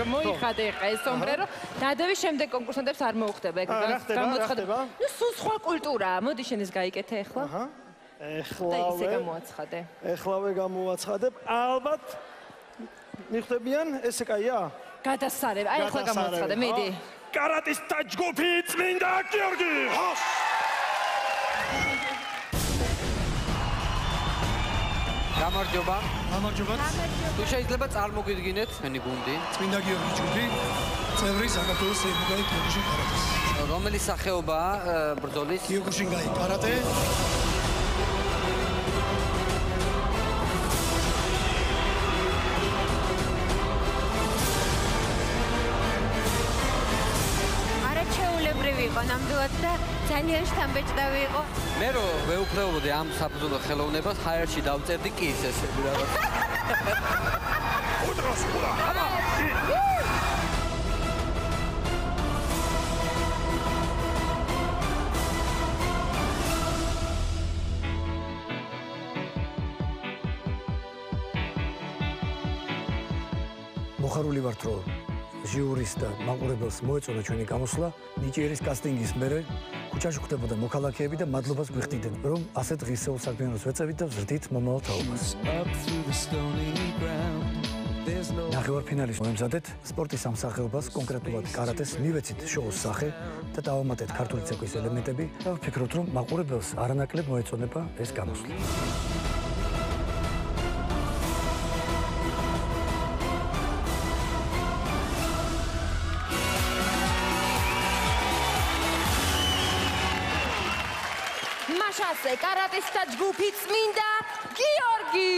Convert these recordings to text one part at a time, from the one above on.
მოიხადე ხა ეს სომბრერო. დადევის შემდეგ კონკურსანტებს არ მოუხდება ეგ გამოცხადება. ნუ სულ სხვა კულტურაა. მოდი შენ ეს გაიკეთე ახლა. ეხლავე გამოაცხადებ. ალბათ მიხვდებიან, ესე კაია? გადასარევ. აი ახლა გამოაცხადე, მიდი. კარატისტთა ჯგუფი წმინდა გიორგი. გამარჯობა. გამარჯობა. თუ შეიძლება წარმოგიდგინეთ თქვენი გუნდი. წმინდა გიორგი ჯგუფი, წევრი საქართველოს ებრაული გიორგი კარატეს. რომელი სახეობაა ბრძოლის? გიორგი კარატე. იყო ნამდვილად და ძალიან შთამბეჭდავი იყო. მე რო ვეუფლებოდი ამ საბრძოლო ხელოვნებას, ჰაერში დავწერდი კი ესე რაღაც. უდროს ყურა. მოხარული ვართ რომ ჟიურის და მაყურებელს მოეწონა ჩვენი გამოსვლა. ნიჭიერის კასტინგის მერე ქუჩაში ხვდებოდა მოქალაქეები და მადლობას გვიხდიდნენ, რომ ასეთ ღირსეულ საქმიანობას ვეწევით და ვზრდით მომავალ თაობას. ნახევარფინალის მომზადეთ სპორტის სამსახეობას, კონკრეტულად კარატეს, მივეცით შოუს სახე და დავამატეთ ქართული ცეკვის ელემენტები და ვფიქრობთ, რომ მაყურებელს არანაკლებ მოეწონება ეს გამოსვლა. კარატისტთა ჯგუფი წმინდა გიორგი.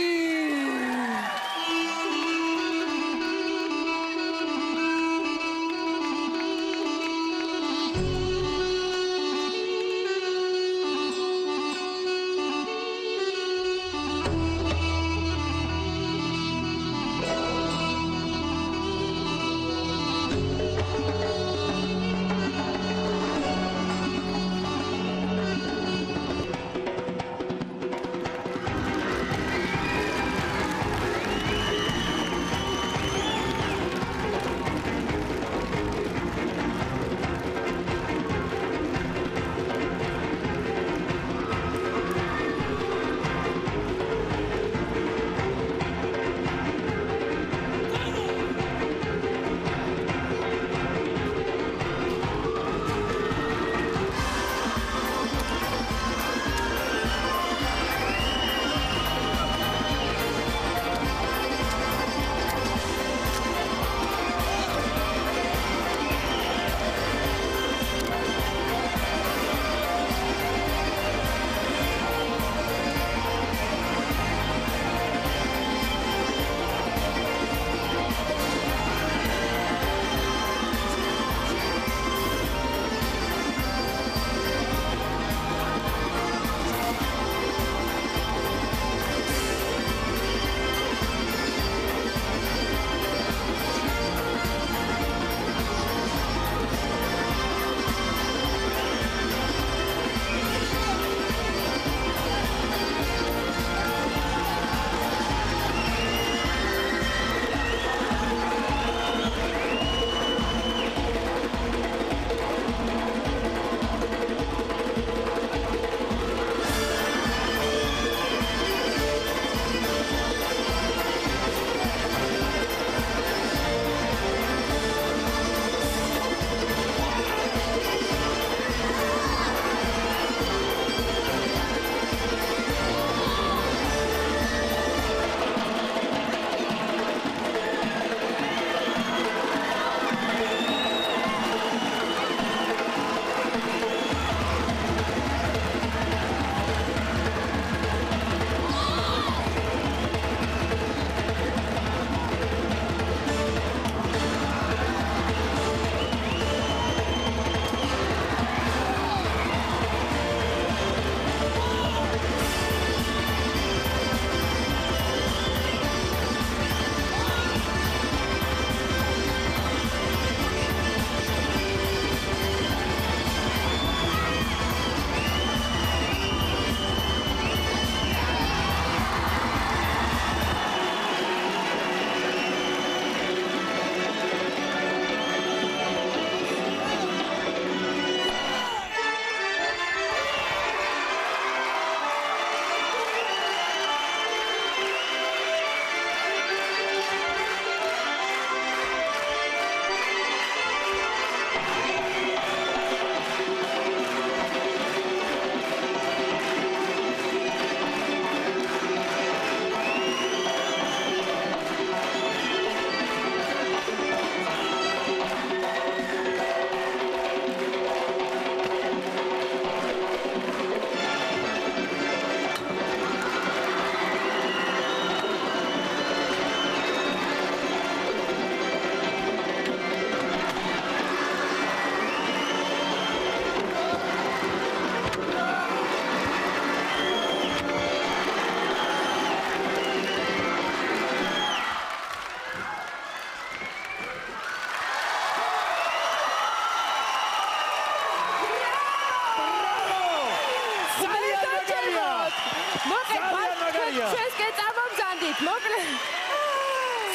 მაგარია. ჩვენს კი წარმომზადით, მოკლედ.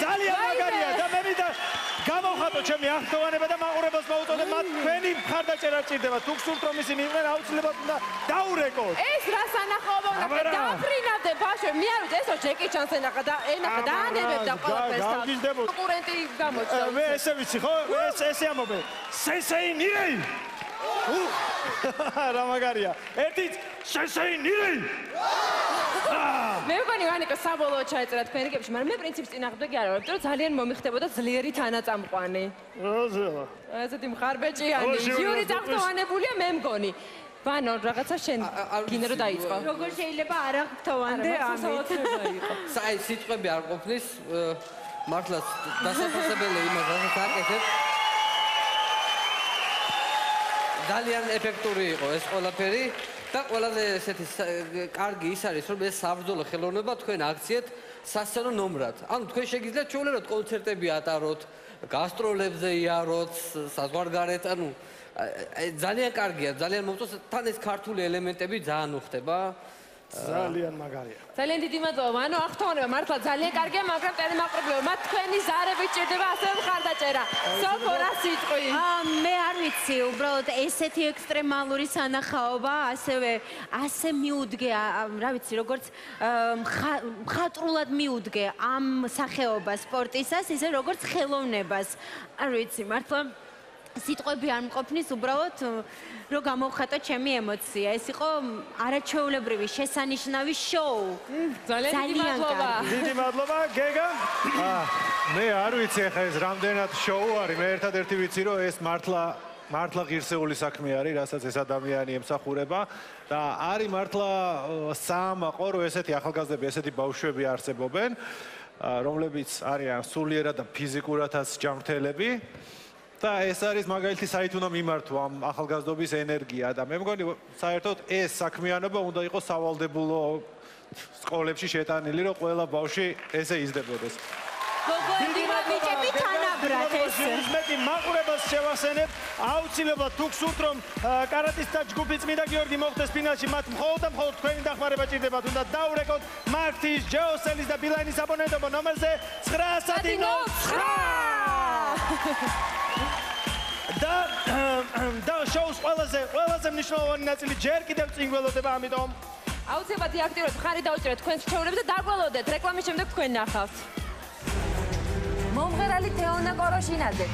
ძალიან მაგარია და მე მინდა გამოვხატო ჩემი აღდგოვანება და მაყურებელს მოუწოდე მათ თქვენი მხარდაჭერა ჭირდება. თუ გსურთ რომ ისინი იყვნენ, აუცილებლად უნდა დაურეკოთ. ეს რა სანახაობა უნდა დაფრინავდე ბავშვები. მე არ ვიცი, ესო ჯეკი ჩანს ენახა და დაანებებდა ყველაფერს. კონკურენტი გამოჩნდა. მე ესე ვიცი ხო? ესე ამობე. სესეინირი. რა მაგარია. ერთი სესეინირი. მე მგონი ვანიკო საბოლოოდ ჩაეწერა თქვენი კებში, მაგრამ მე პრინციპს წინააღმდეგი არ ვარ, იმიტომ რომ ძალიან მომიხდებოდა ძლიერი თანაწამყვანი. როზელა. ესეთი მხარბეჭიანი, ჟიური წაღწოვანებულია მე მგონი. ვანო, რაღაცა შენ გინდა რომ დაიწყო. როგორ შეიძლება არ აღფრთოვანდე ამით? აი სიტყვები არ ყოფნის მართლა დასაფასებელი იმას რასაც აკეთებ. ძალიან ეფექტური იყო ეს ყველაფერი. და ყველაზე ესეთი კარგი ის არის, რომ ეს საბრძოლო ხელოვნება თქვენ აქციეთ სასცენო ნომრად. ანუ თქვენ შეგიძლიათ ჩვეულებრივ კონცერტები ატაროთ, გასტროლებზე იაროთ, საზღვარგარეთ, ანუ ძალიან კარგია, ძალიან მომწონს, თან ეს ქართული ელემენტები ძალიან უხდება. ძალიან მაგარია. ძალიან დიდი მადლობა. ანუ აღთხოვნება მართლა ძალიან კარგია, მაგრამ ტელემაყურებლებო, მათ თქვენი ზარებით ჭირდება ასევე მხარდაჭერა. სოფო რა სიტყვი? მე არ ვიცი, უბრალოდ ესეთი ექსტრემალური სანახაობა, ასე მიუდგე, რა ვიცი, როგორც მხატვრულად მიუდგე ამ სახეობას სპორტისას, ისე როგორც ხელოვნებას. არ ვიცი, მართლა სიტყვები არ მყოფნის, უბრალოდ რომ გამოვხატო ჩემი ემოცია. ეს იყო არაჩვეულებრივი შესანიშნავი შოუ. ძალიან დიდი მადლობა. დიდი მადლობა, გეგა. მე არ ვიცი ახლა ეს რამდენად შოუ არის, მე ერთადერთი ვიცი რომ ეს მართლა ღირსეული საქმე არის, რასაც ეს ადამიანი ემსახურება და არის მართლა საამაყო, რომ ესეთი ახალგაზრდები, ესეთი ბავშვები არსებობენ, რომლებიც არიან სულიერად და ფიზიკურადაც ჯანმრთელები. და ეს არის მაგალითი საით უნდა მიმართო ამ ახალგაზრდობის ენერგია და მე მგონი საერთოდ ეს საქმიანობა უნდა იყოს სავალდებულო სკოლებში შეტანილი, რომ ყველა ბავშვი ესე იზრდებოდეს. გოგოებიმა ბიჭები თანაბრად ეს. მეტი მაყურებელს შევასენებ, აუცილებლად თუ გსურთ რომ კარატისტთა ჯგუფი წმინდა გიორგი მოხვდეს ფინალში, მათ მხოლოდ და მხოლოდ თქვენი დახმარება ჭირდებათ. უნდა დაურეკოთ მარტის, ჯეოსელის და ბილაინის აბონენტობა ნომერზე 909. და შოუს ყველაზე მნიშვნელოვანი ნაწილი ჯერ კიდევ წინ გველოდება, ამიტომ აუცილებლად აქტიურად ხარი დაუჭირეთ თქვენს ჩვეულებებს და დაგველოდეთ რეკლამის შემდეგ თქვენ ნახავთ. მომღერალი თეონა კოროშინაძე.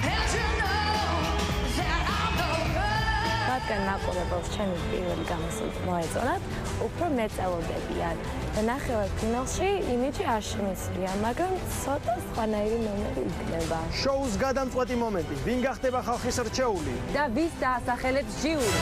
რადგან მაყურებელს ჩემი პირველი გამოსვლით მოეწონათ, უფრო მეწელოდებიან. და ნახევარფინალში იმიჯი არ შემეცლია, მაგრამ ცოტა სხვანაირი ნომერი იქნება. შოუს გადამწყვეტი მომენტი, ვინ გახდება ხალხის რჩეული? და ვის დაასახელებს ჟიური?